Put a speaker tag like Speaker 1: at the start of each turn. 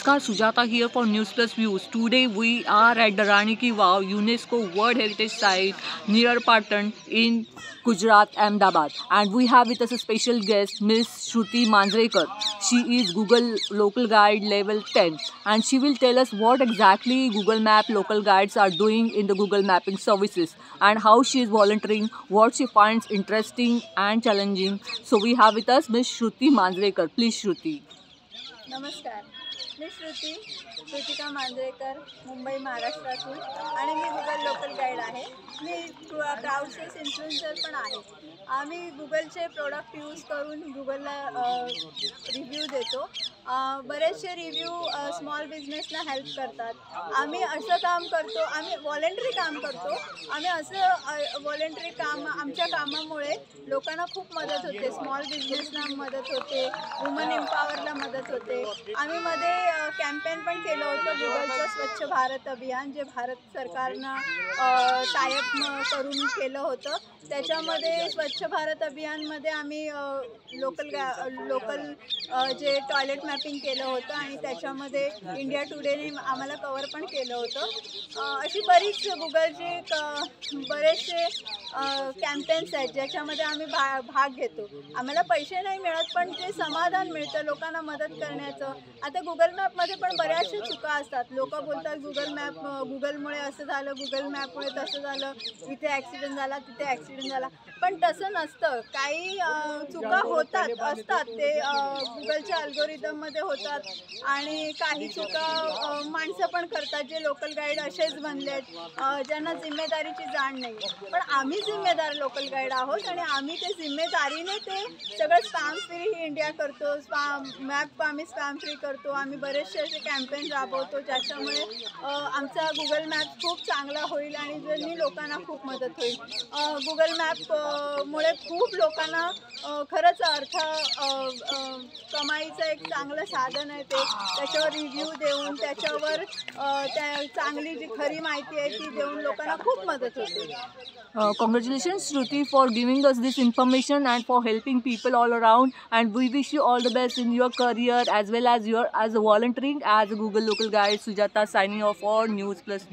Speaker 1: Namaskar, Sujata here for News Plus Views. Today we are at the Rani Ki Vav UNESCO World Heritage Site near Patan in Gujarat, Ahmedabad. And we have with us a special guest, Miss Shruti Manjrekar. She is Google Local Guide Level 10 and she will tell us what exactly Google Map local guides are doing in the Google Mapping services and how she is volunteering, what she finds interesting and challenging. So we have with us Miss Shruti Manjrekar. Please, Shruti.
Speaker 2: नमस्कार, मी श्रुतिका मांजरेकर, मुंबई महाराष्ट्रातून आणि मी Google local guide आहे. मी crowdsource influencer पण आहे. आम्ही गुगलचे product use करून गुगलला रिव्ह्यू देतो. बरेचसे रिव्ह्यू स्मॉल बिझनेसला हेल्प करतात. आम्ही असं काम करतो, आम्ही व्हॉलेंटरी काम करतो. आम्ही असं व्हॉलेंटरी काम आमच्या कामामुळे लोकांना खूप मदत होते. स्मॉल बिझनेसला मदत होते, वुमन एम्पॉवरला मदत होते. आम्ही मध्ये कॅम्पेन पण केलं होतं गुगलचं स्वच्छ भारत अभियान, जे भारत सरकारनं टायअप करून केलं होतं. त्याच्यामध्ये स्वच्छ भारत अभियानमध्ये आम्ही लोकल जे टॉयलेट मॅपिंग केलं होतं आणि त्याच्यामध्ये इंडिया टुडेने आम्हाला कवर पण केलं होतं. अशी बरीच गुगलचे बरेचसे कॅम्पेन्स आहेत ज्याच्यामध्ये आम्ही भाग घेतो. आम्हाला पैसे नाही मिळत पण ते समाधान मिळतं लोकांना मदत करण्याचं. आता गुगल मॅपमध्ये पण बऱ्याचशा चुका असतात. लोक बोलतात गुगलमुळे असं झालं, गुगल मॅपमुळे तसं झालं, इथे ॲक्सिडेंट झाला, तिथे ॲक्सिडेंट झाला. पण तसं नसतं. काही चुका असतात ते गुगलच्या अल्गोरिदममध्ये होतात आणि काही चुका माणसं पण करतात जे लोकल गाईड असेच बनलेत ज्यांना जिम्मेदारीची जाण नाही. पण आम्ही जिम्मेदार लोकल गाईड आहोत आणि आम्ही ते जिम्मेदारीने ते सगळं स्पॅम फ्री इंडिया करतो. मॅप आम्ही स्पॅम फ्री करतो. आम्ही बरेचसे असे कॅम्पेन राबवतो ज्याच्यामुळे आमचा गुगल मॅप खूप चांगला होईल आणि ज्यांनी लोकांना खूप मदत होईल. गुगल मॅपमुळे खूप लोकांना खरंच कमाईचं एक चांगलं साधन आहे ते. त्याच्यावर रिव्ह्यू देऊन त्याच्यावर चांगली जी खरी माहिती आहे ती देऊन लोकांना खूप मदत होते.
Speaker 1: Congratulations, Shruti, for giving us this information and for helping people all around. And we wish you all the best in your career as well as your volunteering as a Google Local Guide. Sujata signing off for News Plus.